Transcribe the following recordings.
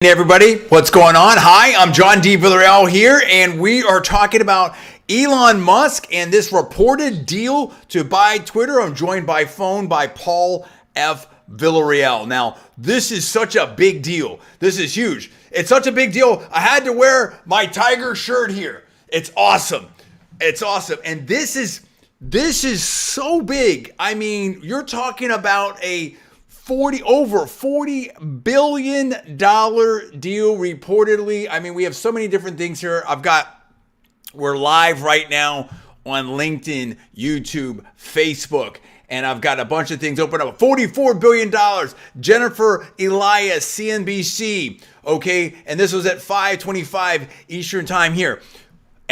Hey everybody, what's going on? Hi, I'm John D. Villarreal here, and we are talking about Elon Musk and this reported deal to buy Twitter. I'm joined by phone by Paul F. Villarreal. Now, this is such a big deal. This is huge. It's such a big deal. I had to wear my Tiger shirt here. It's awesome. It's awesome. And this is so big. I mean, you're talking about a over $40 billion deal reportedly. I mean, we have so many different things here. We're live right now on LinkedIn, YouTube, Facebook, and I've got a bunch of things open up. $44 billion. Jennifer Elias, CNBC. Okay, and this was at 5:25 Eastern time here.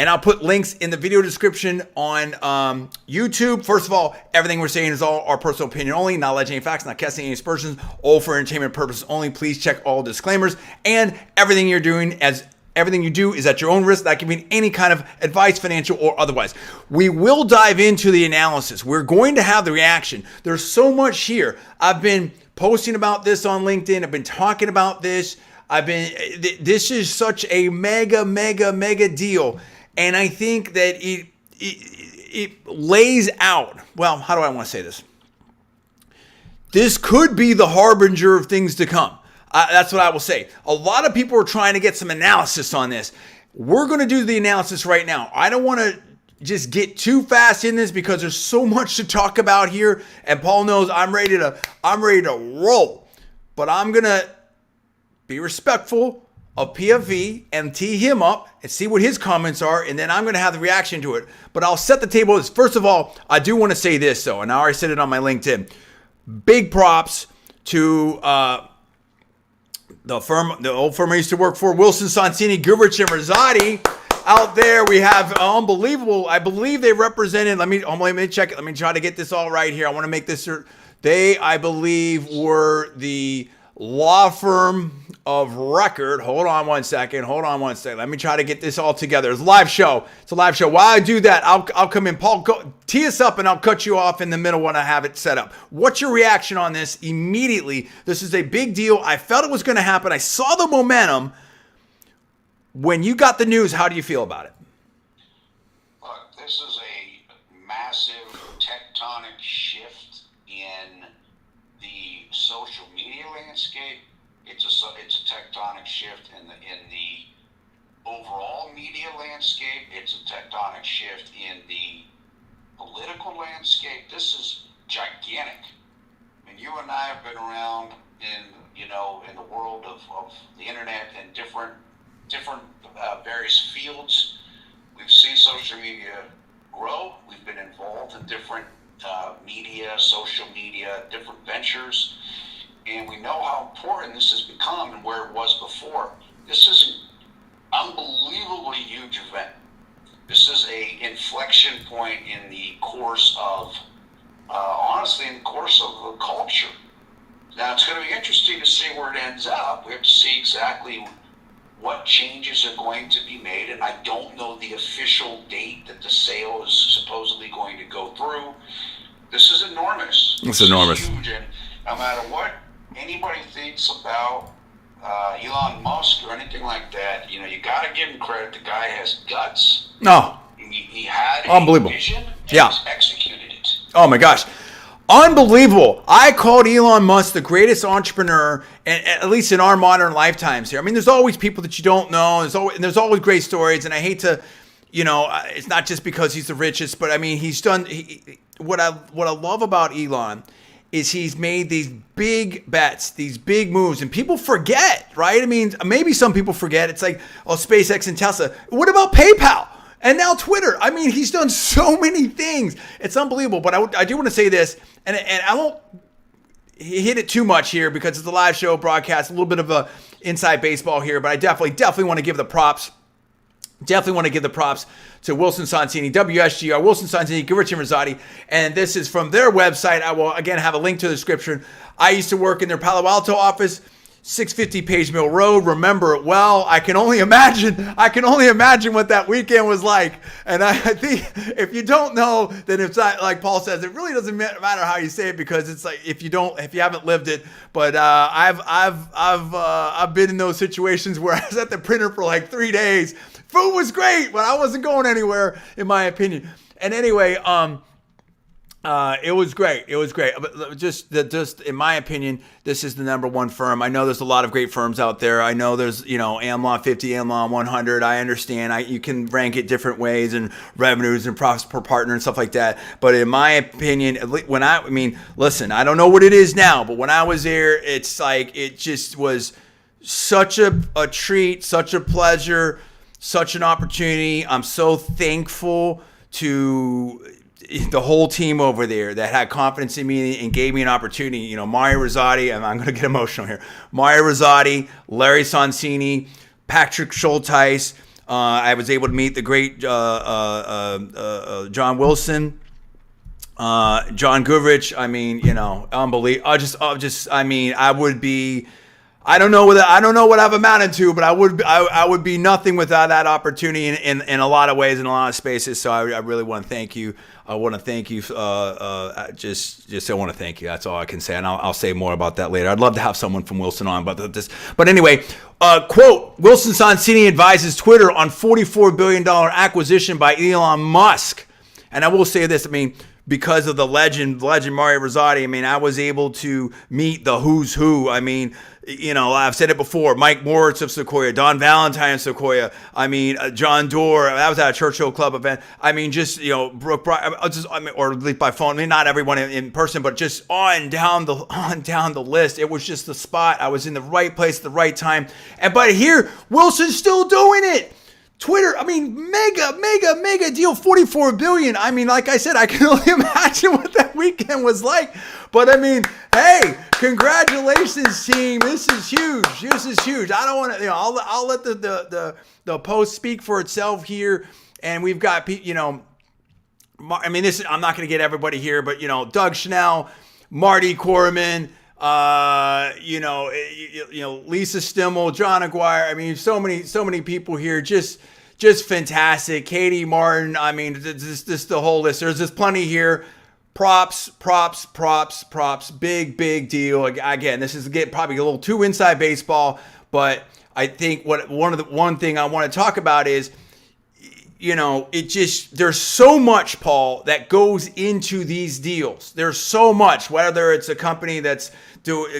And I'll put links in the video description on YouTube. First of all, everything we're saying is all our personal opinion only, not alleging any facts, not casting any aspersions, all for entertainment purposes only. Please check all disclaimers. And everything you do is at your own risk, not giving any kind of advice, financial or otherwise. We will dive into the analysis. We're going to have the reaction. There's so much here. I've been posting about this on LinkedIn. I've been talking about this. This is such a mega deal. And I think that it lays out, well, how do I want to say this? This could be the harbinger of things to come. That's what I will say. A lot of people are trying to get some analysis on this. We're going to do the analysis right now. I don't want to just get too fast in this because there's so much to talk about here. And Paul knows I'm ready to roll. But I'm going to be respectful of PFV and tee him up and see what his comments are, and then I'm going to have the reaction to it. But I'll set the table. First of all, I do want to say this, though, and I already said it on my LinkedIn. Big props to the old firm I used to work for, Wilson Sonsini, Goodrich, and Rosati. Out there, we have unbelievable. I believe they represented. Let me check it. Let me try to get this all right here. I want to make this. They, I believe, were the law firm of record. Hold on one second. Let me try to get this all together. It's a live show. While I do that, I'll come in. Paul, tee us up and I'll cut you off in the middle when I have it set up. What's your reaction on this immediately? This is a big deal. I felt it was going to happen. I saw the momentum. When you got the news, how do you feel about it? Look, this is a massive tectonic shift in the social media landscape. It's a tectonic shift in the overall media landscape. It's a tectonic shift in the political landscape. This is gigantic. I mean, you and I have been around in the world of the internet and different various fields. We've seen social media grow. We've been involved in different media, social media, different ventures. And we know how important this has become and where it was before. This is an unbelievably huge event. This is a inflection point in the course of, honestly, in the course of the culture. Now, it's going to be interesting to see where it ends up. We have to see exactly what changes are going to be made. And I don't know the official date that the sale is supposedly going to go through. This is enormous. It's enormous. Is huge. And no matter what anybody thinks about Elon Musk or anything like that, you got to give him credit. The guy has guts. No. He had unbelievable a vision and he's executed it. Oh my gosh. Unbelievable. I called Elon Musk the greatest entrepreneur, and at least in our modern lifetimes here. I mean, there's always people that you don't know. There's always great stories, and I hate to, it's not just because he's the richest, but I mean, he's done. What I love about Elon is he's made these big bets, these big moves, and people forget, right? I mean, maybe some people forget. It's like, SpaceX and Tesla. What about PayPal? And now Twitter. I mean, he's done so many things. It's unbelievable. But I do want to say this, and I won't hit it too much here because it's a live show broadcast, a little bit of a inside baseball here, but I definitely want to give the props. Definitely want to give the props to Wilson Sonsini, WSGR, Wilson Sonsini, Goodrich and Rosati. And this is from their website. I will, again, have a link to the description. I used to work in their Palo Alto office. 650 Page Mill Road. Remember it well. I can only imagine what that weekend was like. And I think if you don't know, then it's not, like Paul says, it really doesn't matter how you say it, because it's like if you haven't lived it. But I've been in those situations where I was at the printer for like 3 days. Food was great, but I wasn't going anywhere, in my opinion. And anyway, it was great. It was great. But just in my opinion, this is the number one firm. I know there's a lot of great firms out there. I know there's, AmLaw 50, AmLaw 100. I understand. You can rank it different ways, and revenues and profits per partner and stuff like that. But in my opinion, listen, I don't know what it is now, but when I was there, it's like, it just was such a treat, such a pleasure, such an opportunity. I'm so thankful to the whole team over there that had confidence in me and gave me an opportunity. Mario Rosati, and I'm going to get emotional here. Mario Rosati, Larry Sonsini, Patrick Schulteis. I was able to meet the great John Wilson, John Goodrich. Unbelievable. I don't know what I've amounted to, but I would be nothing without that opportunity in a lot of ways, in a lot of spaces. So I really want to thank you. I want to thank you. I want to thank you. That's all I can say, and I'll say more about that later. I'd love to have someone from Wilson on about this. But anyway, quote: Wilson Sonsini advises Twitter on $44 billion acquisition by Elon Musk. And I will say this. Because of the legend Mario Rosati, I was able to meet the who's who. I've said it before, Mike Moritz of Sequoia, Don Valentine of Sequoia, John Doerr, that was at a Churchill Club event. Brooke Bryan, or at least by phone. Not everyone in person, but just on down the list. It was just the spot. I was in the right place at the right time. But here, Wilson's still doing it. Twitter, mega deal, $44 billion. Like I said, I can only imagine what that weekend was like. But hey, congratulations, team. This is huge. I don't want to, I'll let the post speak for itself here. And we've got, I'm not going to get everybody here, but Doug Schnell, Marty Corman, Lisa Stimmel, John Aguirre. So many people here. Just fantastic. Katie Martin. This the whole list. There's just plenty here. Props. Big deal. Again, this is probably a little too inside baseball, but I think one thing I want to talk about is, there's so much, Paul, that goes into these deals. There's so much, whether it's a company that's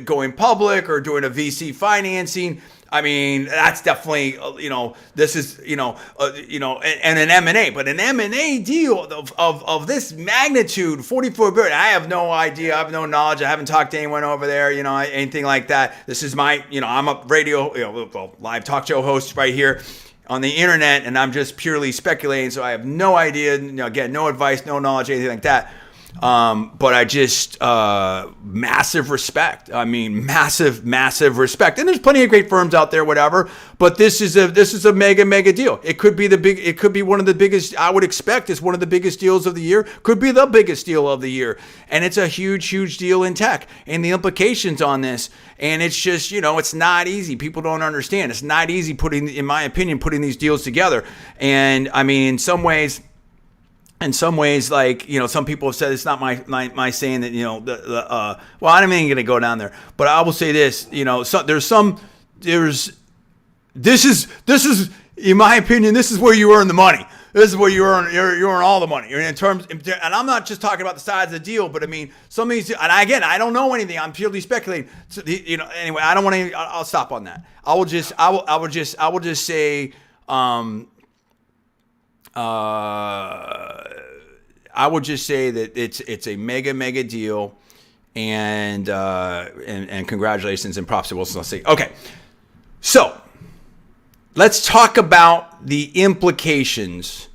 going public or doing a VC financing. That's definitely, this is, and an M&A, but an M&A deal of this magnitude, $44 billion. I have no idea. I have no knowledge. I haven't talked to anyone over there, anything like that. This is my, I'm a radio, live talk show host right here on the internet, and I'm just purely speculating. So I have no idea, again, no advice, no knowledge, anything like that. But I just, massive respect. Massive respect. And there's plenty of great firms out there, whatever, but this is a mega deal. It could be one of the biggest, I would expect it's one of the biggest deals of the year, could be the biggest deal of the year. And it's a huge deal in tech, and the implications on this. And it's just, it's not easy. People don't understand. It's not easy in my opinion, putting these deals together. And in some ways, like, some people have said, it's not my saying that, well, I'm not even going to go down there, but I will say this, this is, in my opinion, this is where you earn the money. This is where you earn all the money and I'm not just talking about the size of the deal, but some of these, and again, I don't know anything. I'm purely speculating. So, anyway, I don't want to, I'll stop on that. I will just say, I would just say that it's a mega deal, and congratulations and props to Wilson. Let's see. Okay, so let's talk about the implications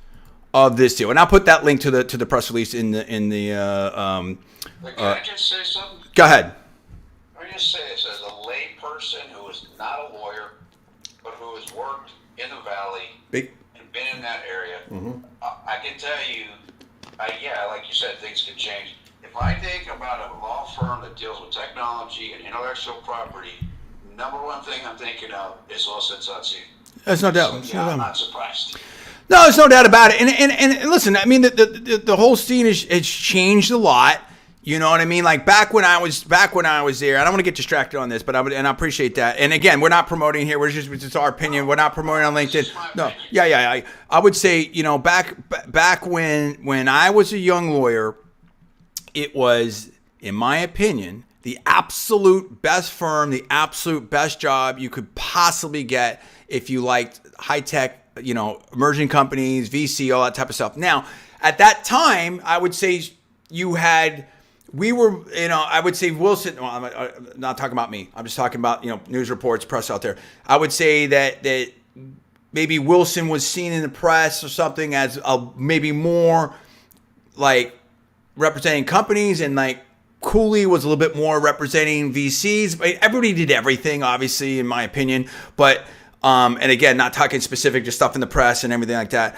of this deal, and I'll put that link to the press release in the. Can I just say something? Go ahead. Let me just say this as a lay person who is not a lawyer, but who has worked in the Valley and been in that area. Mm-hmm. I can tell you. Like you said, things can change. If I think about a law firm that deals with technology and intellectual property, number one thing I'm thinking of is Ossetsachi. There's no doubt. So, yeah, I'm not surprised. No, there's no doubt about it. And listen, I mean, the whole scene has changed a lot. You know what I mean? Like back when I was there, I don't want to get distracted on this, but I appreciate that. And again, we're not promoting here. It's our opinion. We're not promoting on LinkedIn. No, yeah. I would say, you know, back when I was a young lawyer, it was, in my opinion, the absolute best firm, the absolute best job you could possibly get if you liked high tech, you know, emerging companies, VC, all that type of stuff. Now, at that time, I would say I would say Wilson, well, I'm not talking about me. I'm just talking about, you know, news reports, press out there. I would say that maybe Wilson was seen in the press or something as maybe more like representing companies, and like Cooley was a little bit more representing VCs. Everybody did everything, obviously, in my opinion. But, and again, not talking specific, just stuff in the press and everything like that.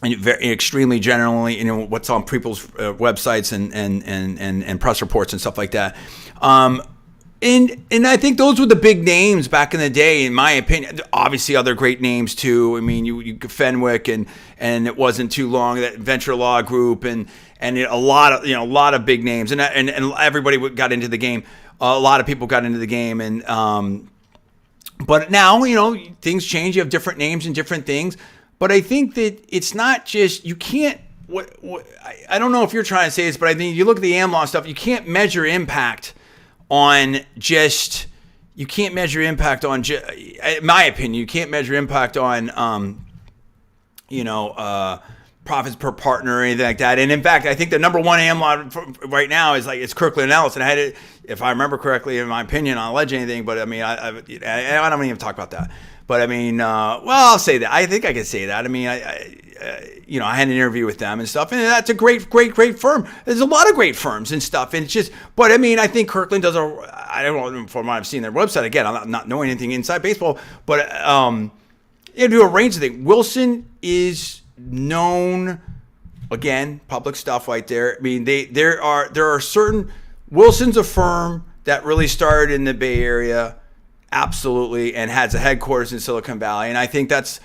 And very extremely generally, you know, what's on people's websites and press reports and stuff like that. And I think those were the big names back in the day, in my opinion. Obviously, other great names too. I mean, you Fenwick and it wasn't too long, that Venture Law Group and a lot of big names, and everybody got into the game. A lot of people got into the game, and but now, you know, things change. You have different names and different things. But I think that it's not just, you can't, I don't know if you're trying to say this, but I think you look at the AmLaw stuff, you can't measure impact on just, in my opinion, you can't measure impact on, profits per partner or anything like that. And in fact, I think the number one AmLaw right now is it's Kirkland & Ellis. And I had it, if I remember correctly, in my opinion, on allege anything, but I mean, I don't even talk about that. But I mean, I'll say that. I think I can say that. I mean, I had an interview with them and stuff, and that's a great firm. There's a lot of great firms and stuff, and it's just. But I mean, I think Kirkland does I don't know from what I've seen their website. Again, I'm not knowing anything inside baseball, but they do a range of things. Wilson is known, again, public stuff right there. I mean, there are certain. Wilson's a firm that really started in the Bay Area. Absolutely, and has a headquarters in Silicon Valley, and I think that's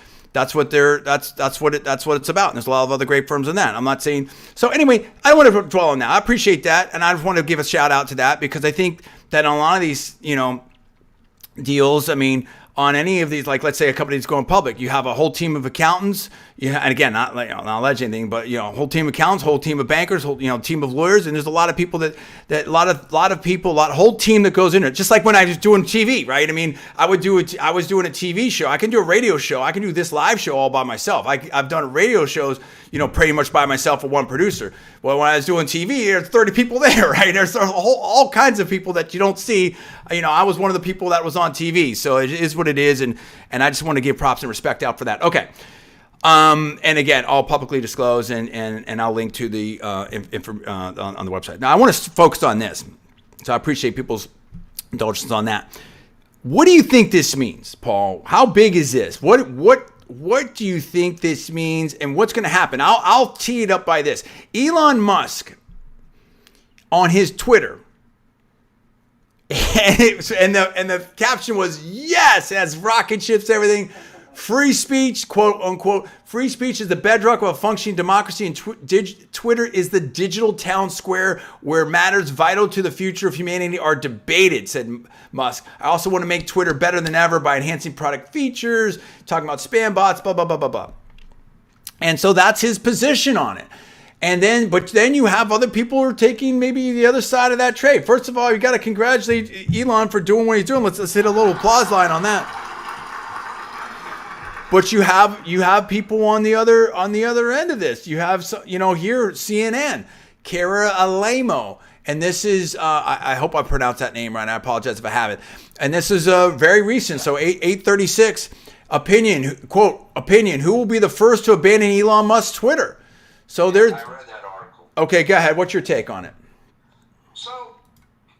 what it's about. And there's a lot of other great firms in that. I'm not saying so. Anyway, I don't want to dwell on that. I appreciate that, and I just want to give a shout out to that, because I think that on a lot of these, you know, deals, I mean, on any of these, like let's say a company's going public, you have a whole team of accountants. And again, not allege anything, but you know, a whole team of accountants, whole team of bankers, team of lawyers, and there's a lot of people whole team that goes into it. Just like when I was doing TV, right? I mean, I was doing a TV show. I can do a radio show. I can do this live show all by myself. I've done radio shows, you know, pretty much by myself with one producer. Well, when I was doing TV, there's 30 people there, right? There's all kinds of people that you don't see. You know, I was one of the people that was on TV, so it is what it is, and I just want to give props and respect out for that. Okay. And again, all publicly disclosed, and I'll link to the on the website. Now, I want to focus on this, so I appreciate people's indulgence on that. What do you think this means, Paul? How big is this? What do you think this means, and what's going to happen? I'll tee it up by this. Elon Musk on his Twitter, and the caption was, yes, it has rocket ships, everything. Free speech, quote unquote, free speech is the bedrock of a functioning democracy, and Twitter is the digital town square where matters vital to the future of humanity are debated, said Musk. I also want to make Twitter better than ever by enhancing product features, talking about spam bots, blah, blah, blah, blah, blah. And so that's his position on it. But then you have other people who are taking maybe the other side of that trade. First of all, you got to congratulate Elon for doing what he's doing. Let's hit a little applause line on that. But you have people on the other end of this. You have here CNN, Cara Alamo, and this is I hope I pronounced that name right. I apologize if I haven't. And this is very recent. So 836 opinion, quote, opinion. Who will be the first to abandon Elon Musk's Twitter? So there's. I read that article. Okay, go ahead. What's your take on it? So,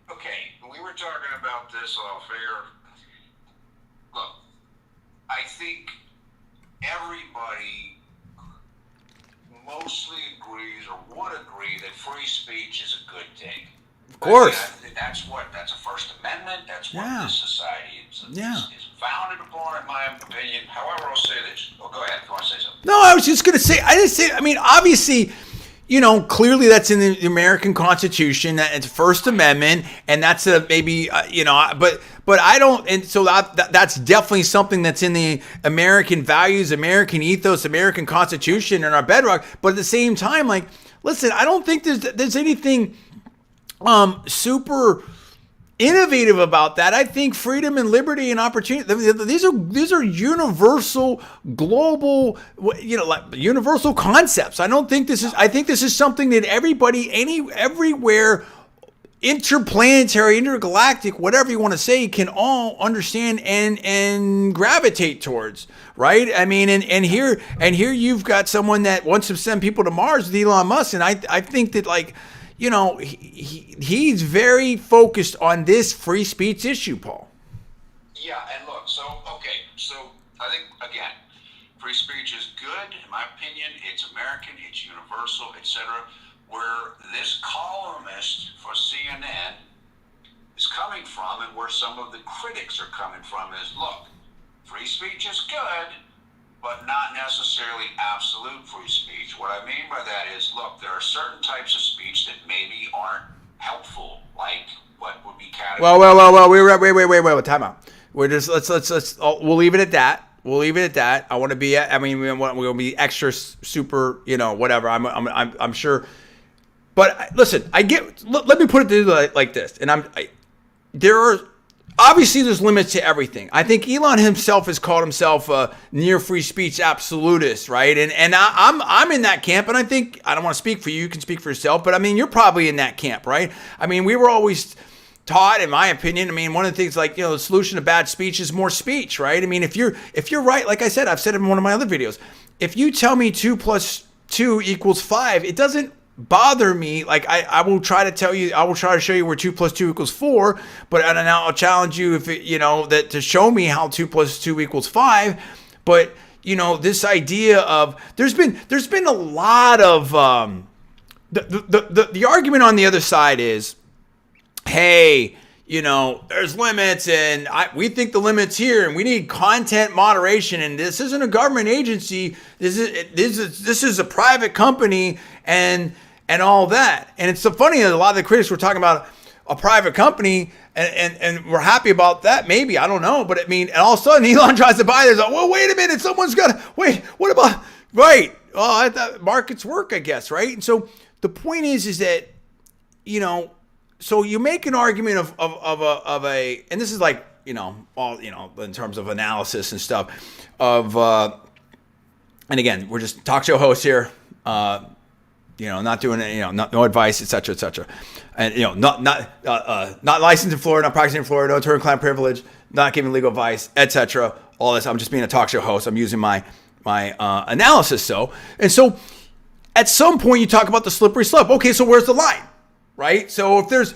okay, we were talking about this off air. Look, I think everybody mostly agrees or would agree that free speech is a good thing. course. That's a First Amendment. That's what Yeah. this society is founded upon, in my opinion. However, I'll say this. Oh, go ahead. If you want to say something. No, I was just going to say, I mean, obviously, clearly that's in the American Constitution. It's First Amendment, and that's maybe, but I don't, and so that's definitely something that's in the American values, American ethos, American Constitution, and our bedrock. But at the same time, like, listen, I don't think there's anything super innovative about that. I think freedom and liberty and opportunity, these are universal, global, like universal concepts. I think this is something that everybody, everywhere, interplanetary, intergalactic, whatever you want to say, can all understand and gravitate towards, right? I mean, and here you've got someone that wants to send people to Mars with Elon Musk, and I think that, like, he's very focused on this free speech issue, Paul. Yeah, and look, so I think, again, free speech is good, in my opinion. It's American, it's universal, etc. Where this columnist for CNN is coming from, and where some of the critics are coming from, is, look, free speech is good, but not necessarily absolute free speech. What I mean by that is, look, there are certain types of speech that maybe aren't helpful, like what would be categorized. Wait, time out. We're just we'll leave it at that. I want to be. I mean, we'll be extra super. Whatever. I'm sure. But listen, I get. Let me put it like this, and there are. Obviously, there's limits to everything. I think Elon himself has called himself a near free speech absolutist, right? And I'm in that camp, and I think, I don't want to speak for you. You can speak for yourself, but I mean, you're probably in that camp, right? I mean, we were always taught, in my opinion. I mean, one of the things, like, the solution to bad speech is more speech, right? I mean, if you're right, like I said, I've said it in one of my other videos. If you tell me 2 + 2 = 5, it doesn't bother me. Like, I will try to tell you, I will try to show you where 2 + 2 = 4, but now I'll challenge you, if that to show me how 2 + 2 = 5. But this idea of there's been a lot of the argument on the other side is, hey, there's limits, and we think the limit's here, and we need content moderation, and this isn't a government agency. This is a private company, and all that. And it's so funny that a lot of the critics were talking about a private company, and we're happy about that. Maybe, I don't know, but I mean, and all of a sudden Elon tries to buy this. Like, well, wait a minute, someone's got to wait. What about right? Well, I thought markets work, I guess, right? And so the point is that so you make an argument of a, and this is like all in terms of analysis and stuff of, and again, we're just talk show hosts here. Not doing it, no advice, etc., and not licensed in Florida, not practicing in Florida, no attorney-client privilege, not giving legal advice, etc. All this, I'm just being a talk show host. I'm using my analysis. So at some point you talk about the slippery slope. Okay, so where's the line, right? So if there's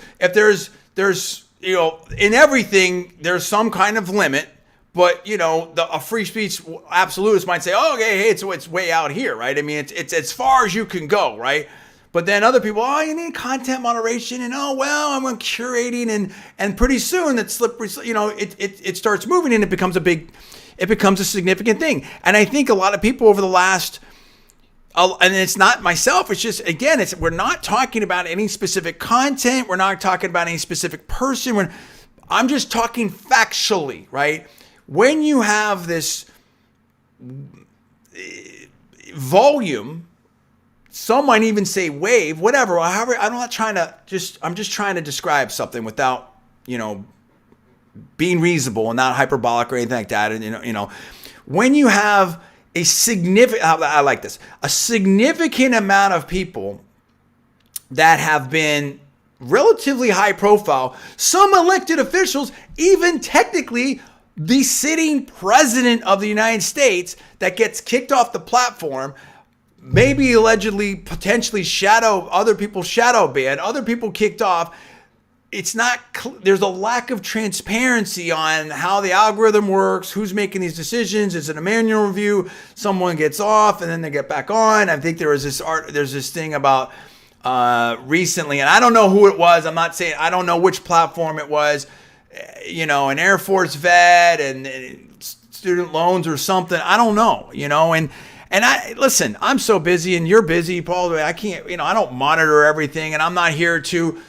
in everything there's some kind of limit. But a free speech absolutist might say, "Oh, okay, hey, it's way out here, right? I mean, it's as far as you can go, right?" But then other people, you need content moderation, and I'm curating, and pretty soon that slippery, it starts moving, and it becomes a significant thing. And I think a lot of people over the last, and it's not myself, it's just, again, we're not talking about any specific content, we're not talking about any specific person. I'm just talking factually, right? When you have this volume, some might even say wave, whatever, however, I'm just trying to describe something without, being reasonable and not hyperbolic or anything like that. And, when you have a significant amount of people that have been relatively high profile, some elected officials, even technically the sitting president of the United States, that gets kicked off the platform, maybe allegedly, potentially other people shadow banned, other people kicked off. It's not, there's a lack of transparency on how the algorithm works, who's making these decisions. Is it a manual review? Someone gets off and then they get back on. I think there's this thing about recently, and I don't know who it was. I'm not saying, I don't know which platform it was. An Air Force vet and student loans or something. I don't know. And I listen. I'm so busy, and you're busy, Paul. I can't. I don't monitor everything, and I'm not here to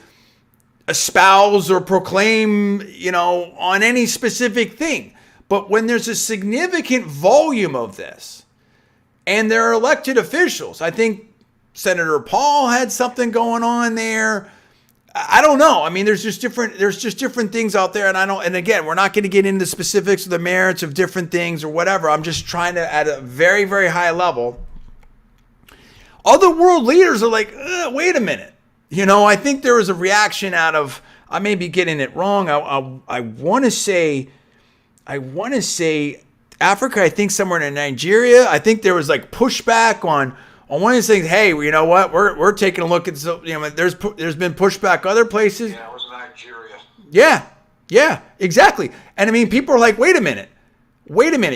espouse or proclaim, on any specific thing. But when there's a significant volume of this, and there are elected officials, I think Senator Paul had something going on there. I don't know. I mean, there's just different things out there, and again, we're not going to get into the specifics of the merits of different things or whatever. I'm just trying to, at a very, very high level, other world leaders are like, wait a minute. I think there was a reaction out of, I may be getting it wrong. I want to say Africa. I think somewhere in Nigeria. I think there was like pushback on one of these things. Hey, you know what? We're taking a look at, there's been pushback other places. Yeah, it was Nigeria. Yeah, exactly. And I mean, people are like, wait a minute.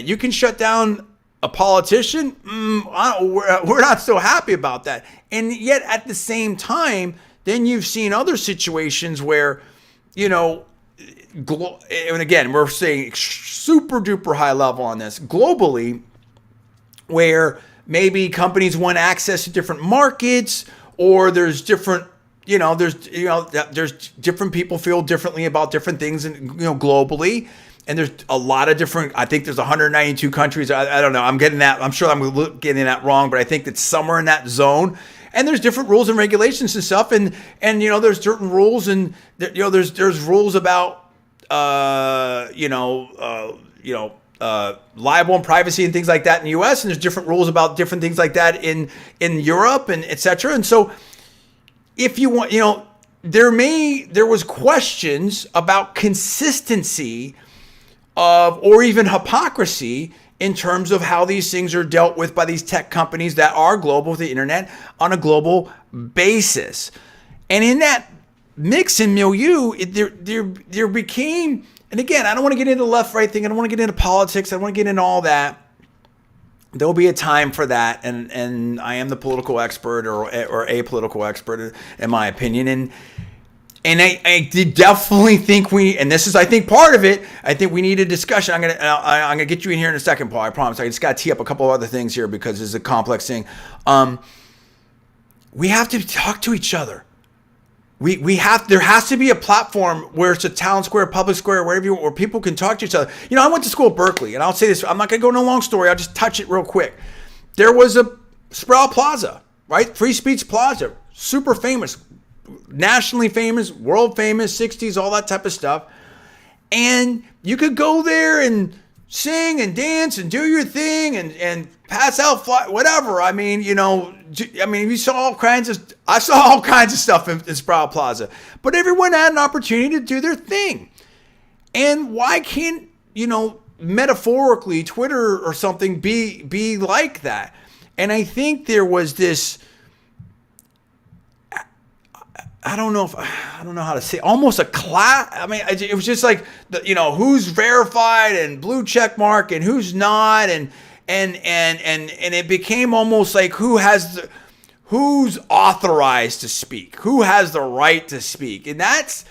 You can shut down a politician? We're not so happy about that. And yet at the same time, then you've seen other situations where, and again, we're saying super duper high level on this globally, where maybe companies want access to different markets, or there's different, there's different people feel differently about different things, and globally. And there's a lot of different, I think there's 192 countries. I don't know. I'm sure I'm getting that wrong, but I think it's somewhere in that zone. And there's different rules and regulations and stuff. And there's certain rules, and there's rules about, libel and privacy and things like that in the U.S. And there's different rules about different things like that in Europe, and et cetera. And so if you want, there was questions about consistency or even hypocrisy in terms of how these things are dealt with by these tech companies that are global with the internet on a global basis. And in that mix and milieu, there became, and again, I don't want to get into the left-right thing. I don't want to get into politics. I don't want to get into all that. There'll be a time for that, and I am the political expert or a political expert in my opinion. And I definitely think and this is, I think, part of it. I think we need a discussion. I'm gonna get you in here in a second, Paul. I promise. I just got to tee up a couple of other things here because it's a complex thing. We have to talk to each other. There has to be a platform where it's a town square, public square, where people can talk to each other. I went to school at Berkeley, and I'll say this. I'm not gonna go into a long story. I'll just touch it real quick. There was a Sproul Plaza, right? Free Speech Plaza, super famous. Nationally famous, world famous, 60s, all that type of stuff. And you could go there and sing and dance and do your thing and pass out whatever. I saw all kinds of stuff in Sproul Plaza. But everyone had an opportunity to do their thing. And why can't, metaphorically, Twitter or something be like that? And I think there was this, I don't know how to say, almost a class. I mean, it was just like, who's verified and blue check mark and who's not. And it became almost like who's authorized to speak, who has the right to speak. And that's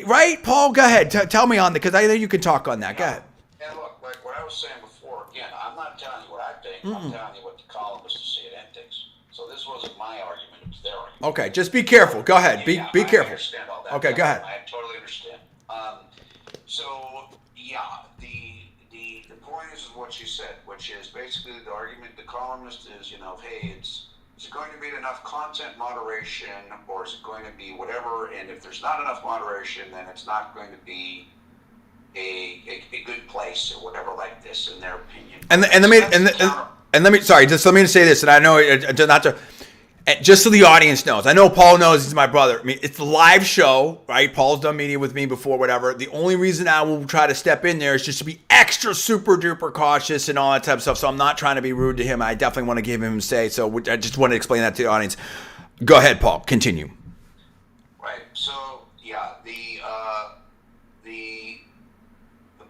right. Paul, go ahead. Tell me on that, because I know you can talk on that. Go ahead. And look, like what I was saying before, again, I'm not telling you what I think. I'm telling you what the columnist of CNN thinks. So this wasn't my argument. It was their argument. Okay, just be careful. Go ahead. Be careful. I understand all that. Okay, go ahead. I totally understand. The point is what you said, which is basically the argument. The columnist is, hey, is it going to be enough content moderation, or is it going to be whatever? And if there's not enough moderation, then it's not going to be a good place or whatever like this, in their opinion. Let me say this, and I know not to. Just so the audience knows, I know Paul knows he's my brother. I mean, it's a live show, right? Paul's done media with me before, whatever. The only reason I will try to step in there is just to be extra super duper cautious and all that type of stuff. So I'm not trying to be rude to him. I definitely want to give him a say. So I just want to explain that to the audience. Go ahead, Paul. Continue. Right. So yeah, the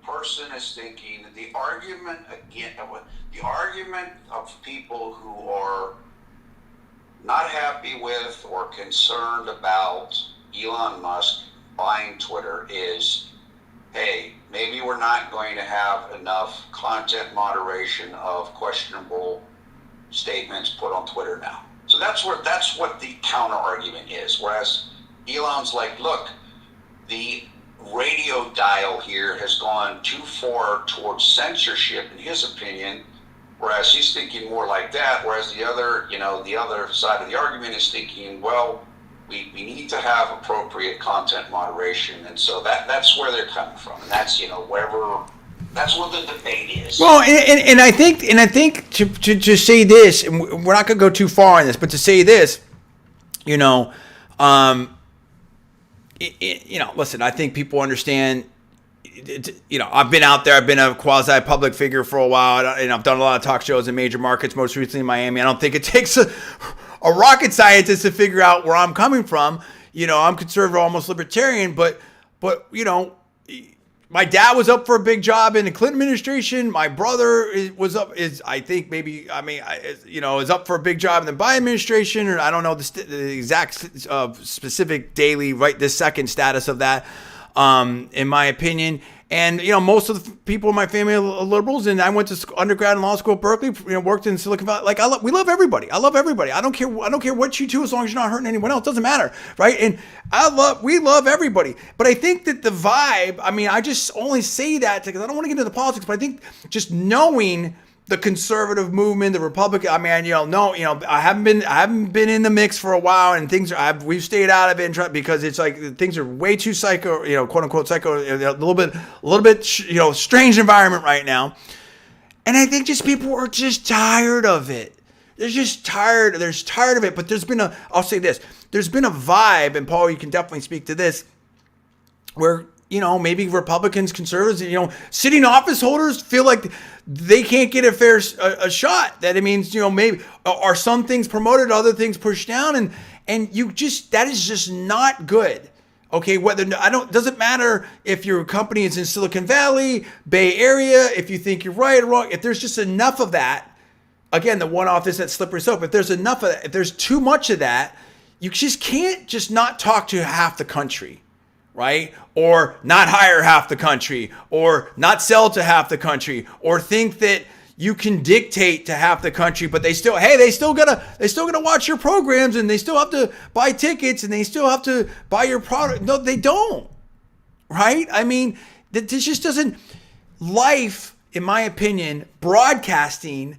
person is thinking that the argument of people who are not happy with or concerned about Elon Musk buying Twitter is, hey, maybe we're not going to have enough content moderation of questionable statements put on Twitter now. So that's what the counter argument is. Whereas Elon's like, look, the radio dial here has gone too far towards censorship, in his opinion. Whereas he's thinking more like that. Whereas the other side of the argument is thinking, well, we need to have appropriate content moderation, and so that's where they're coming from, and that's that's what the debate is. Well, and I think to say this, and we're not going to go too far on this, but to say this, listen, I think people understand. I've been out there. I've been a quasi-public figure for a while, and I've done a lot of talk shows in major markets, most recently in Miami. I don't think it takes a rocket scientist to figure out where I'm coming from. I'm conservative, almost libertarian, but my dad was up for a big job in the Clinton administration. My brother is up for a big job in the Biden administration, or I don't know the exact specific daily right this second status of that. In my opinion, and most of the people in my family are liberals, and I went to undergrad and law school at Berkeley. Worked in Silicon Valley. Like we love everybody. I love everybody. I don't care what you do as long as you're not hurting anyone else. Doesn't matter, right? And we love everybody. But I think that the vibe. I mean, I just only say that because I don't want to get into the politics. But I think just knowing the conservative movement, the Republican. I mean, I haven't been in the mix for a while, and we've stayed out of it because it's like things are way too psycho, quote unquote psycho, a little bit, strange environment right now. And I think just people are just tired of it. They're just tired. They're tired of it. But I'll say this, there's been a vibe, and Paul, you can definitely speak to this, where maybe Republicans, conservatives, sitting office holders feel like they can't get a fair shot. That it means, maybe are some things promoted, other things pushed down, and that is just not good. Okay, doesn't matter if your company is in Silicon Valley, Bay Area, if you think you're right or wrong. If there's just enough of that, again, the one-off is that slippery slope. If there's enough of that, if there's too much of that, you just can't just not talk to half the country. Right? Or not hire half the country, or not sell to half the country, or think that you can dictate to half the country, but they still gotta watch your programs, and they still have to buy tickets, and they still have to buy your product. No, they don't. Right? I mean, this just doesn't. Life, in my opinion, broadcasting,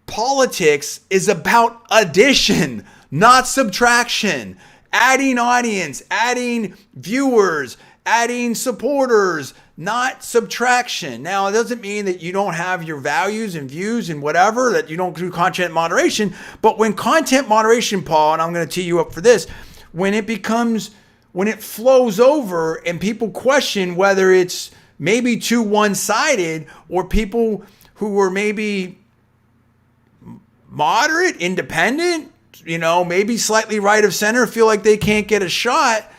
politics is about addition, not subtraction. Adding audience, adding viewers, adding supporters, not subtraction. Now, it doesn't mean that you don't have your values and views and whatever, that you don't do content moderation. But when content moderation, Paul, and I'm going to tee you up for this, when it flows over and people question whether it's maybe too one-sided, or people who are maybe moderate, independent, maybe slightly right of center, feel like they can't get a shot,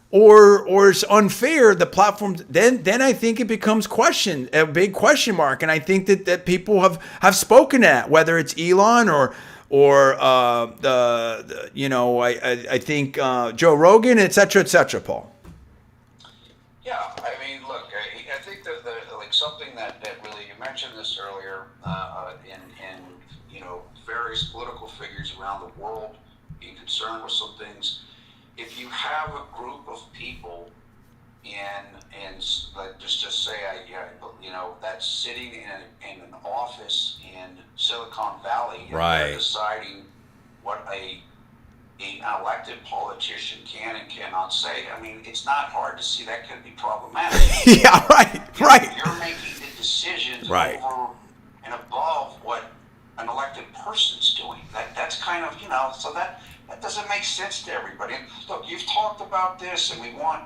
or it's unfair, the platform, then I think it becomes a big question mark. And I think that people have spoken at, whether it's Elon or I think Joe Rogan, et cetera, Paul. Yeah, I mean, look, I think that something that really, you mentioned this earlier, in various political figures around the world being concerned with some things. If you have a group of people just say, that's sitting in an office in Silicon Valley, and right, they're deciding what an elected politician can and cannot say. I mean, it's not hard to see that can be problematic. Yeah, right. You're making the decisions right over and above what an elected person's doing. That's kind of, so that doesn't make sense to everybody. And look, you've talked about this, and we want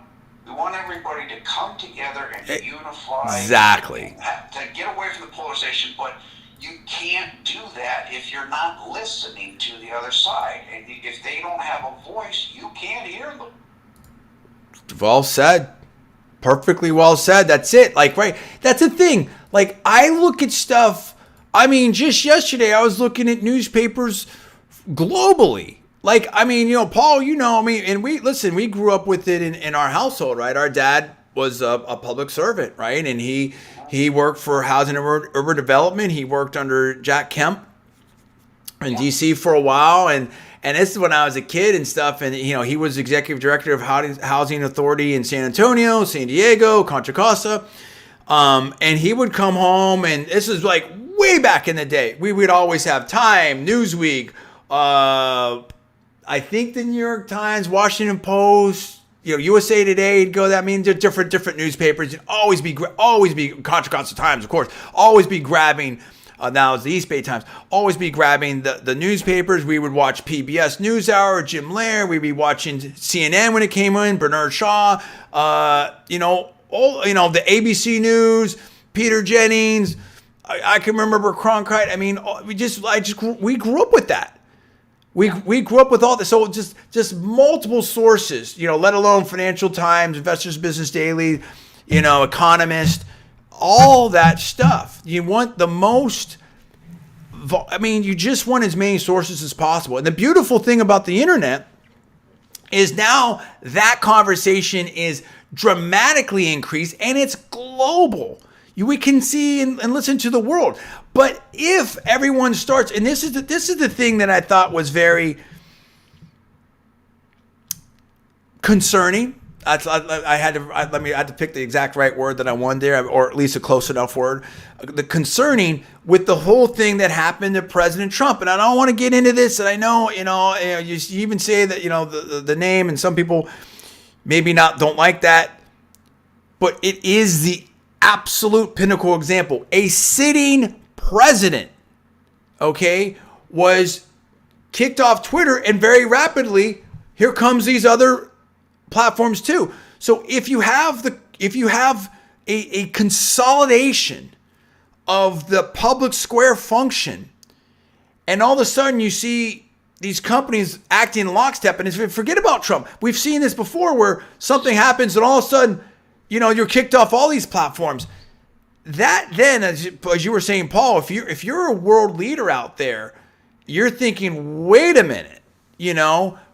everybody to come together and be unified. Exactly. To get away from the polarization, but you can't do that if you're not listening to the other side. And if they don't have a voice, you can't hear them. Well said. Perfectly well said. That's it. Right. That's the thing. I look at stuff. I mean, just yesterday I was looking at newspapers globally, like, I mean, Paul, I mean, and we grew up with it in our household, right? Our dad was a public servant, right? And he worked for Housing and Urban Development. He worked under Jack Kemp in DC for a while. And this is when I was a kid and stuff. And, he was executive director of Housing Authority in San Antonio, San Diego, Contra Costa. And he would come home, and this is like way back in the day. We would always have Time, Newsweek, I think the New York Times, Washington Post, USA Today. Go. That means different newspapers. You'd always be Contra Costa Times, of course. Always be grabbing. Now it's the East Bay Times. Always be grabbing the newspapers. We would watch PBS NewsHour, Jim Lehrer. We'd be watching CNN when it came in. Bernard Shaw. The ABC News. Peter Jennings. I can remember Cronkite. I mean, we grew up with that. We grew up with all this, so just multiple sources, let alone Financial Times, Investors Business Daily, Economist, all that stuff. You want the most, you just want as many sources as possible. And the beautiful thing about the internet is now that conversation is dramatically increased and it's global. We can see and listen to the world. But if everyone starts, and this is the thing that I thought was very concerning. I had to pick the exact right word that I wanted there, or at least a close enough word. The concerning with the whole thing that happened to President Trump, and I don't want to get into this. And I know, you even say that the name, and some people maybe don't like that, but it is the absolute pinnacle example. A sitting president, was kicked off Twitter, and very rapidly, here comes these other platforms too. So if you have a consolidation of the public square function, and all of a sudden you see these companies acting in lockstep, and forget about Trump. We've seen this before where something happens and all of a sudden, you're kicked off all these platforms. That then, as you were saying, Paul, if you're a world leader out there, you're thinking, wait a minute,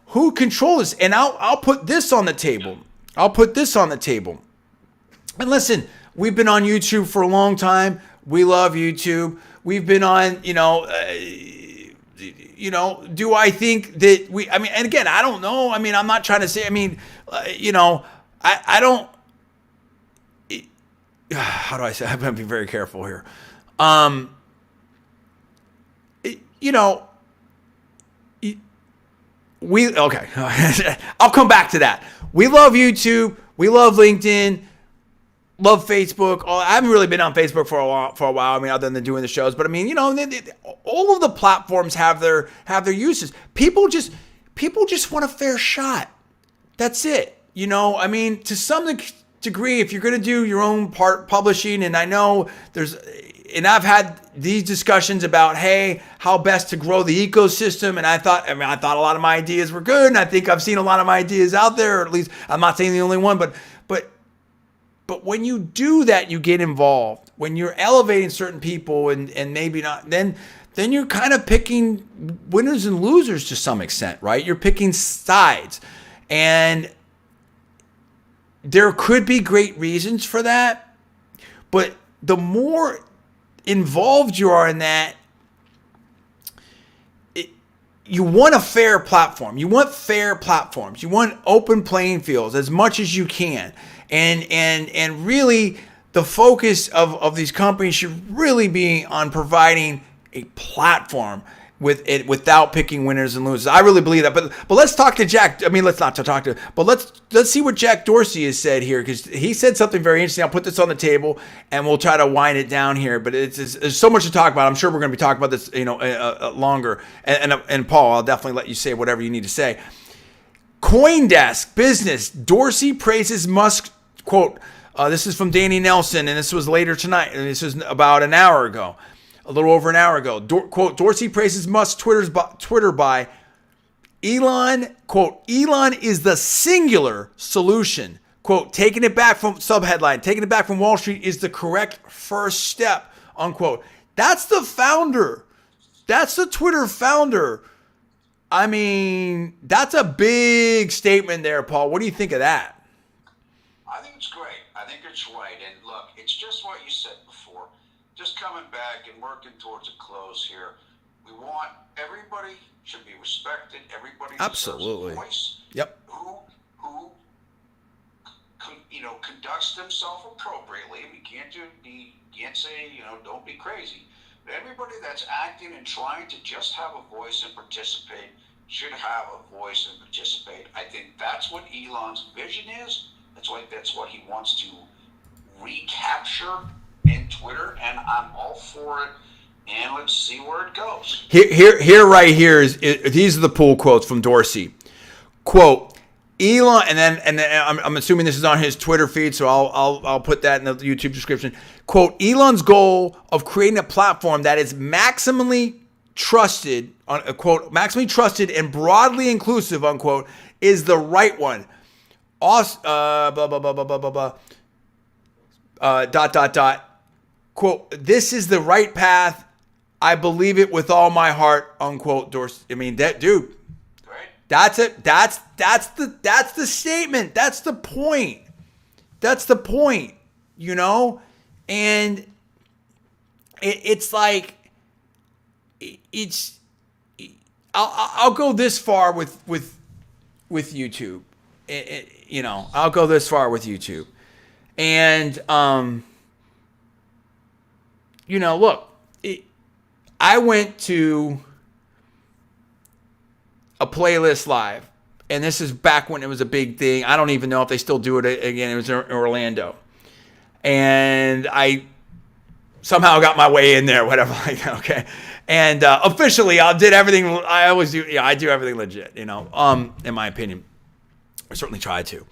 who controls this? And I'll put this on the table. And listen, we've been on YouTube for a long time. We love YouTube. We've been on, do I think that and again, I don't know. I'm not trying to say, I don't, how do I say? I'm going to be very careful here. I'll come back to that. We love YouTube. We love LinkedIn. Love Facebook. I haven't really been on Facebook for a while. Other than doing the shows, but all of the platforms have their uses. People just want a fair shot. That's it. To some degree, if you're going to do your own part publishing, and I know I've had these discussions about, hey, how best to grow the ecosystem. And I thought a lot of my ideas were good. And I think I've seen a lot of my ideas out there, or at least I'm not saying the only one, but when you do that, you get involved. When you're elevating certain people and maybe not, then you're kind of picking winners and losers to some extent, right? You're picking sides. And there could be great reasons for that, but the more involved you are in that, you want a fair platform. You want fair platforms. You want open playing fields as much as you can. And really, the focus of these companies should really be on providing a platform with it without picking winners and losers. I really believe that. But let's talk to Jack. Let's not talk to, but let's see what Jack Dorsey has said here, because he said something very interesting. I'll put this on the table and we'll try to wind it down here. But there's so much to talk about. I'm sure we're going to be talking about this, longer. And Paul, I'll definitely let you say whatever you need to say. CoinDesk Business. Dorsey praises Musk. Quote. This is from Danny Nelson, and this was later tonight. And this was about an hour ago. A little over an hour ago. Quote, Dorsey praises Musk's Twitter by Elon. Quote, Elon is the singular solution. Quote, taking it back from Wall Street is the correct first step. Unquote. That's the founder. That's the Twitter founder. I mean, that's a big statement there, Paul. What do you think of that? I think it's great. I think it's right. And look, it's just what you said before. Just coming back and working towards a close here. We want everybody should be respected. Everybody Absolutely deserves a voice. Yep. Who conducts themselves appropriately. We can't say don't be crazy. But everybody that's acting and trying to just have a voice and participate should have a voice and participate. I think that's what Elon's vision is. That's what he wants to recapture in Twitter, and I'm all for it. And let's see where it goes. Here, right here is these are the pull quotes from Dorsey. Quote, Elon, and then I'm assuming this is on his Twitter feed, so I'll put that in the YouTube description. Quote, Elon's goal of creating a platform that is maximally trusted, quote, maximally trusted and broadly inclusive, unquote, is the right one. Also, quote, this is the right path. I believe it with all my heart, unquote, Dorsey. I mean, that dude. That's it. That's the statement. That's the point. That's the point. And it's like I'll go this far with YouTube. I'll go this far with YouTube. And look, I went to a playlist live, and this is back when it was a big thing. I don't even know if they still do it again. It was in Orlando, and I somehow got my way in there, whatever. Okay, and officially, I did everything I always do. Yeah, I do everything legit. In my opinion, I certainly try to.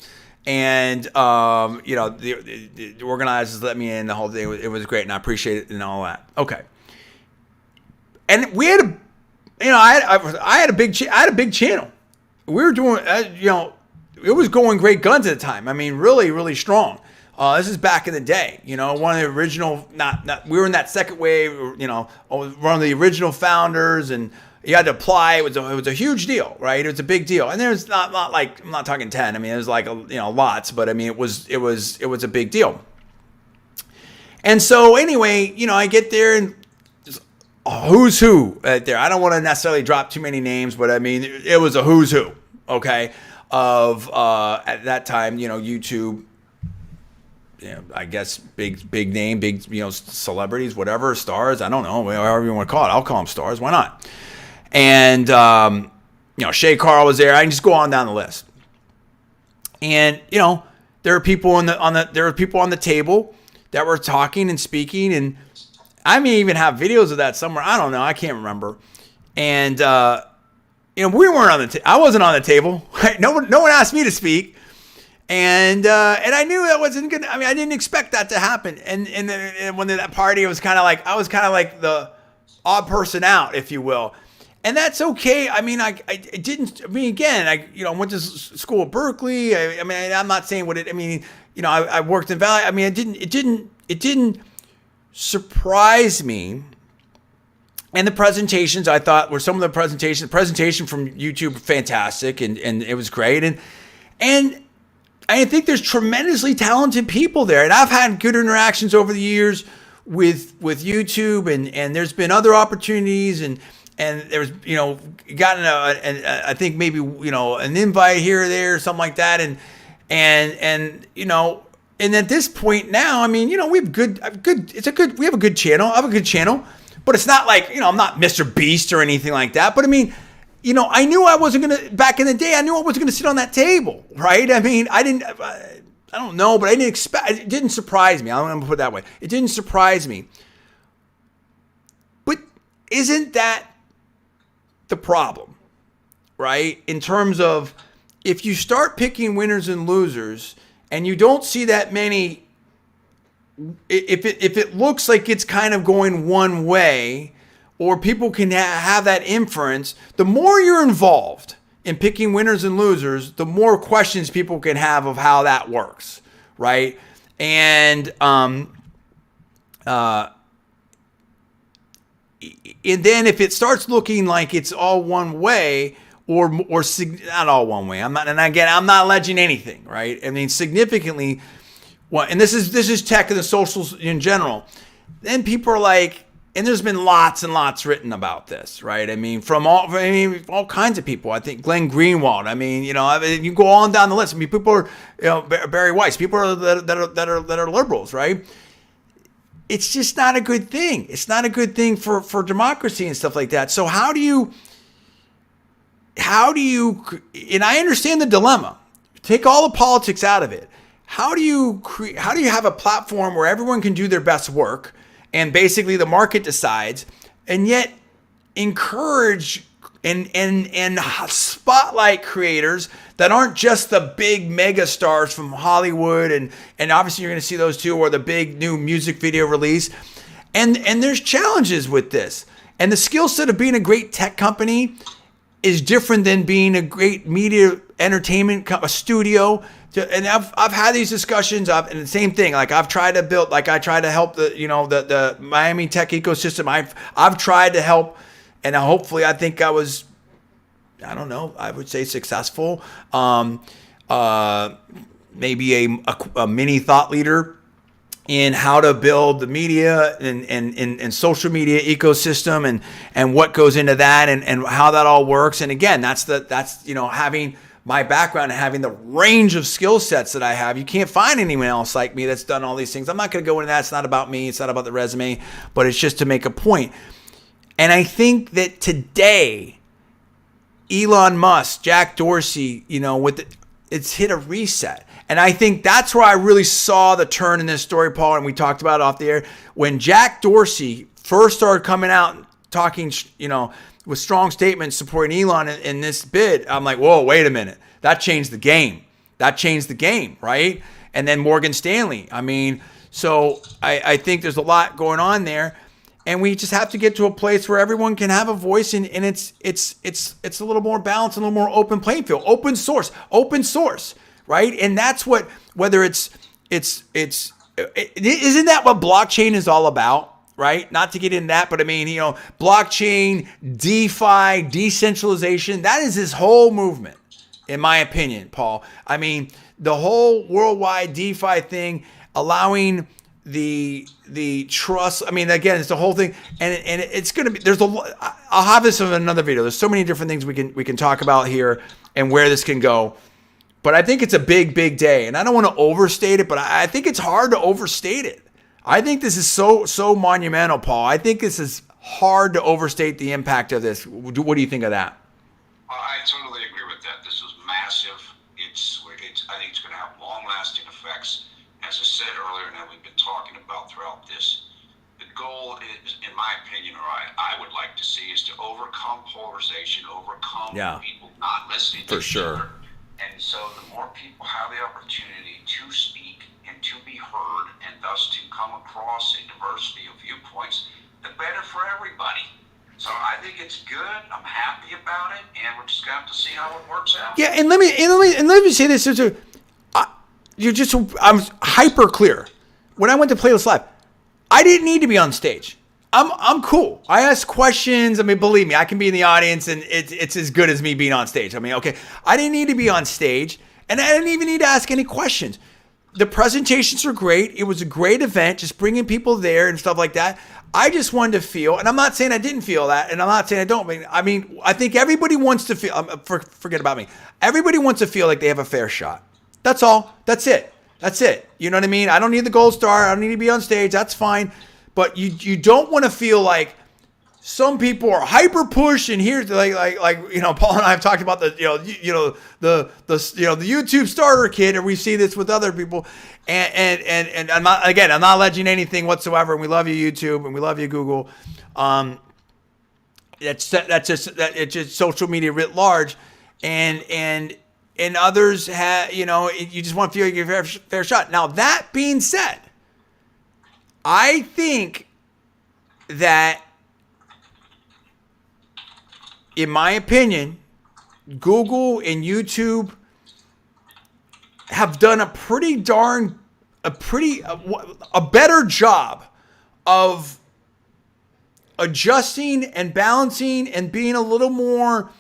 And the organizers let me in the whole thing. It was great, and I appreciate it and all that. Okay, and we had I had a big channel. We were doing, it was going great guns at the time. I mean, really, really strong. This is back in the day. One of the original, we were in that second wave. One of the original founders, and you had to apply. It was a huge deal, right? It was a big deal. And there's not like, I'm not talking 10. I mean, it was like lots, but I mean, it was a big deal. And so anyway, I get there and who's who right there. I don't want to necessarily drop too many names, but I mean, it was a who's who, okay, of at that time, YouTube, I guess big name, big, celebrities, whatever, stars, I don't know, however you want to call it. I'll call them stars. Why not? And, Shay Carl was there. I can just go on down the list. And, there were people on the table that were talking and speaking, and I may even have videos of that somewhere. I don't know. I can't remember. And, we weren't on I wasn't on the table. Right? No one asked me to speak. And I knew that wasn't good. I mean, I didn't expect that to happen. And when that party, I was kind of like the odd person out, if you will. And that's okay. I mean, I went to school at Berkeley. I mean, I'm not saying I worked in Valley. I mean, it didn't surprise me. And the presentations, I thought, were some of the presentations. The presentation from YouTube, fantastic, and it was great. And I think there's tremendously talented people there. And I've had good interactions over the years with YouTube, and there's been other opportunities, and there's gotten I think maybe an invite here or there or something like that, and at this point now, I mean, we have we have a good channel. I have a good channel, but it's not like, I'm not Mr. Beast or anything like that. But I mean, I knew I wasn't going to, back in the day, I knew I wasn't going to sit on that table, right? I mean, I don't know, but I didn't expect, it didn't surprise me. I'm going to put it that way. It didn't surprise me. But isn't that the problem, right? In terms of, if you start picking winners and losers, and you don't see that many, if it looks like it's kind of going one way, or people can have that inference, the more you're involved in picking winners and losers, the more questions people can have of how that works, right? And then if it starts looking like it's all one way, not all one way. I'm not alleging anything, right? I mean, significantly, and this is tech and the socials in general. Then people are like, and there's been lots and lots written about this, right? I mean, all kinds of people. I think Glenn Greenwald. I mean, you go on down the list. I mean, people are, Barry Weiss. People are that are liberals, right? It's just not a good thing. It's not a good thing for democracy and stuff like that. So how do you? And I understand the dilemma. Take all the politics out of it. How do you have a platform where everyone can do their best work and basically the market decides, and yet encourage and spotlight creators that aren't just the big mega stars from Hollywood, and obviously you're going to see those too, or the big new music video release, and there's challenges with this, and the skill set of being a great tech company is different than being a great media entertainment a studio. And I've had these discussions, and the same thing. Like I've tried to build, like I tried to help the Miami tech ecosystem. I've tried to help, and hopefully I think I was, I don't know, I would say successful. Maybe a mini thought leader in how to build the media and social media ecosystem and what goes into that and how that all works. And again, that's having my background and having the range of skill sets that I have. You can't find anyone else like me that's done all these things. I'm not going to go into that. It's not about me. It's not about the resume, but it's just to make a point. And I think that today, Elon Musk, Jack Dorsey, it's hit a reset. And I think that's where I really saw the turn in this story, Paul, and we talked about it off the air. When Jack Dorsey first started coming out and talking, with strong statements supporting Elon in this bid, I'm like, whoa, wait a minute. That changed the game. Right? And then Morgan Stanley. I mean, so I think there's a lot going on there. And we just have to get to a place where everyone can have a voice, and it's a little more balanced, and a little more open playing field, open source, right? And that's what, whether isn't that what blockchain is all about? Right? Not to get in that, but I mean, blockchain, DeFi, decentralization, that is this whole movement, in my opinion, Paul. I mean, the whole worldwide DeFi thing, allowing the trust. I mean, again, it's the whole thing, and it's going to be, I'll have this in another video. There's so many different things we can talk about here and where this can go. But I think it's a big, big day, and I don't want to overstate it, but I think it's hard to overstate it. I think this is so monumental, Paul. I think this is hard to overstate the impact of this. What do you think of that? I totally agree with that. This is massive. I think it's going to have long-lasting effects. As I said earlier, and that we've been talking about throughout this, the goal is, in my opinion, or I would like to see, is to overcome polarization, overcome people not listening to each other. And so the more people have the opportunity to speak and to be heard, and thus to come across a diversity of viewpoints, the better for everybody. So I think it's good. I'm happy about it, and we're just going to have to see how it works out. Yeah, and let me say this. I'm hyper clear. When I went to Playlist Live, I didn't need to be on stage. I'm cool. I ask questions. I mean, believe me, I can be in the audience, and it's as good as me being on stage. I mean, okay, I didn't need to be on stage, and I didn't even need to ask any questions. The presentations were great. It was a great event, just bringing people there and stuff like that. I just wanted to feel, and I'm not saying I didn't feel that, and I'm not saying I don't. I mean, I think everybody wants to feel, forget about me. Everybody wants to feel like they have a fair shot. That's all. That's it. You know what I mean? I don't need the gold star. I don't need to be on stage. That's fine. But you don't want to feel like some people are hyper push, and here's like Paul and I have talked about the YouTube starter kit, and we see this with other people, and I'm not alleging anything whatsoever, and we love you YouTube, and we love you Google. It's just social media writ large, and others have, you just want to feel like you have a fair shot. Now that being said, I think that, in my opinion, Google and YouTube have done a better job of adjusting and balancing and being a little more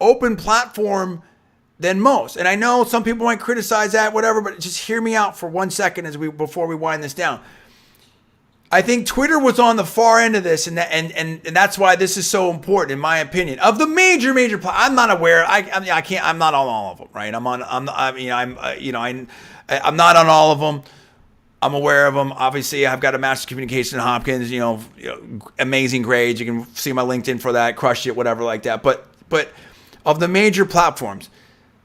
open platform than most. And I know some people might criticize that, whatever, but just hear me out for 1 second before we wind this down. I think Twitter was on the far end of this, and that's why this is so important, in my opinion. Of the major, I'm not aware. I can't. I'm not on all of them, right? I'm not on all of them. I'm aware of them. Obviously, I've got a master's of communication at Hopkins. Amazing grades. You can see my LinkedIn for that. Crushed it, whatever like that. But of the major platforms,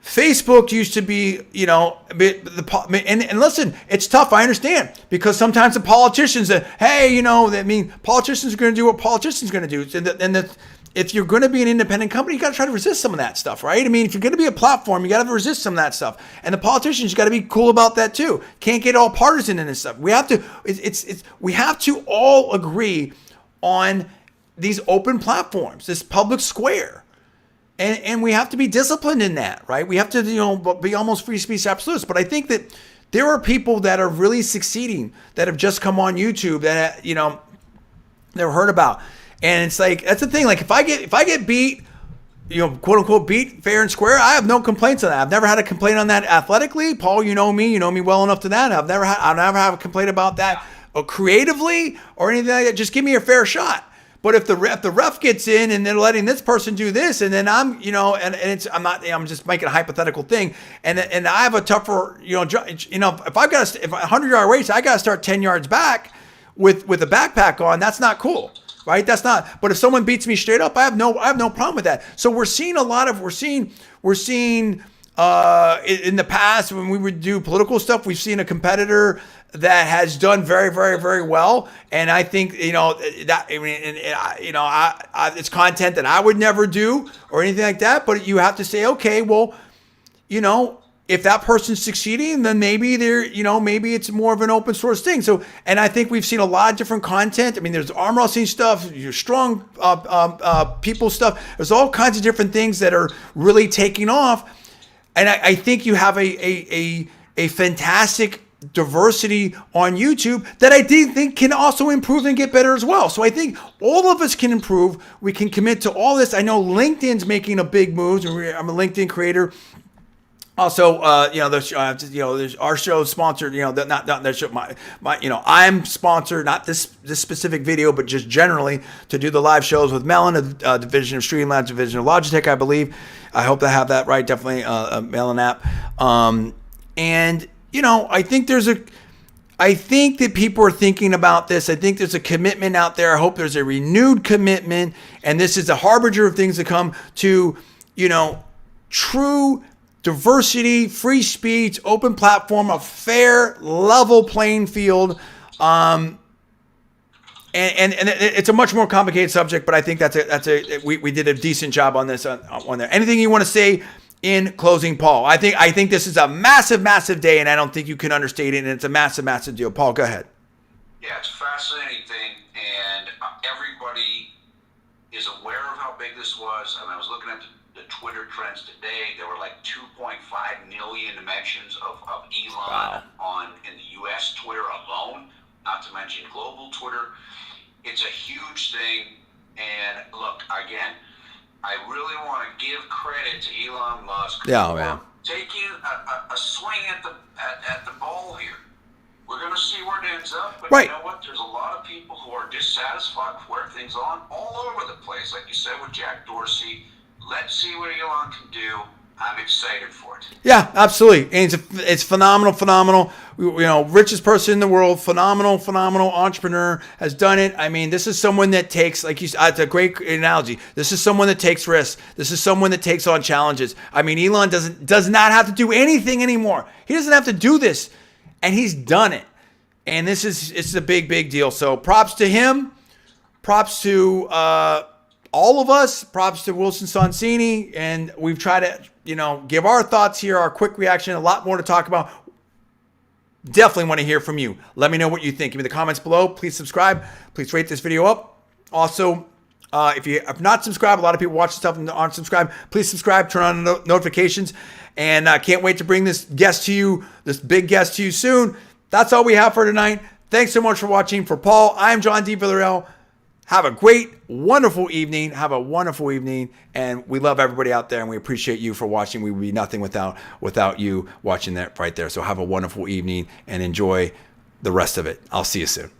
Facebook used to be, and listen, it's tough. I understand, because sometimes the politicians that, politicians are going to do what politicians are going to do. If you're going to be an independent company, you got to try to resist some of that stuff, right? I mean, if you're going to be a platform, you got to resist some of that stuff. And the politicians, you got to be cool about that too. Can't get all partisan in this stuff. We have to, we have to all agree on these open platforms, this public square. And we have to be disciplined in that, right? We have to, be almost free speech absolutists. But I think that there are people that are really succeeding that have just come on YouTube that, never heard about. And it's like, that's the thing. Like if I get beat, quote unquote beat fair and square, I have no complaints on that. I've never had a complaint on that athletically. Paul, you know me well enough to that. I'll never have a complaint about that or creatively or anything like that. Just give me a fair shot. But if the ref gets in and they're letting this person do this, and then I'm, I'm just making a hypothetical thing, and I have a tougher, if I've got if a 100-yard race, I got to start 10 yards back with a backpack on. That's not cool, right? That's not. But if someone beats me straight up, I have no problem with that. So we're seeing in the past when we would do political stuff, we've seen a competitor that has done very, very, very well. And I think, it's content that I would never do or anything like that. But you have to say, okay, well, if that person's succeeding, then maybe maybe it's more of an open source thing. So, and I think we've seen a lot of different content. I mean, there's arm wrestling stuff, your strong people stuff. There's all kinds of different things that are really taking off. And I think you have a fantastic diversity on YouTube that I do think can also improve and get better as well. So I think all of us can improve. We can commit to all this. I know LinkedIn's making a big move. I'm a LinkedIn creator. Also, there's our show is sponsored. Not their show. I'm sponsored, not this specific video, but just generally to do the live shows with Melon, a division of Streamlabs, division of Logitech, I believe. I hope I have that right. Definitely a Melon app. I think that people are thinking about this. I think there's a commitment out there. I hope there's a renewed commitment, and this is a harbinger of things to come to, true diversity, free speech, open platform, a fair, level playing field. And it's a much more complicated subject, but I think we did a decent job on this on there. Anything you want to say in closing, Paul? I think this is a massive, massive day, and I don't think you can understate it. And it's a massive, massive deal. Paul, go ahead. Yeah, it's a fascinating thing, and everybody is aware of how big this was. I mean, I was looking at the Twitter trends today. There were like 2.5 million mentions of Elon in the U.S. Twitter alone, not to mention global Twitter. It's a huge thing, and look, again, I really want to give credit to Elon Musk for taking a swing at the ball here. We're going to see where it ends up, but you know what? There's a lot of people who are dissatisfied with where things are all over the place. Like you said with Jack Dorsey, let's see what Elon can do. I'm excited for it. Yeah, absolutely. And it's phenomenal. Richest person in the world, phenomenal entrepreneur, has done it. I mean, this is someone that takes, like you said, it's a great analogy. This is someone that takes risks. This is someone that takes on challenges. I mean, Elon does not have to do anything anymore. He doesn't have to do this, and he's done it. And it's a big, big deal. So props to him. Props to all of us. Props to Wilson Sonsini. And we've tried to, give our thoughts here, our quick reaction, a lot more to talk about. Definitely want to hear from you. Let me know what you think. Give me the comments below. Please subscribe. Please rate this video up. Also, if you have not subscribed, a lot of people watch stuff and aren't subscribed. Please subscribe. Turn on notifications. And I can't wait to bring this big guest to you soon. That's all we have for tonight. Thanks so much for watching. For Paul, I'm John D. Villarreal. Have a great, wonderful evening. Have a wonderful evening. And we love everybody out there, and we appreciate you for watching. We would be nothing without you watching that right there. So have a wonderful evening and enjoy the rest of it. I'll see you soon.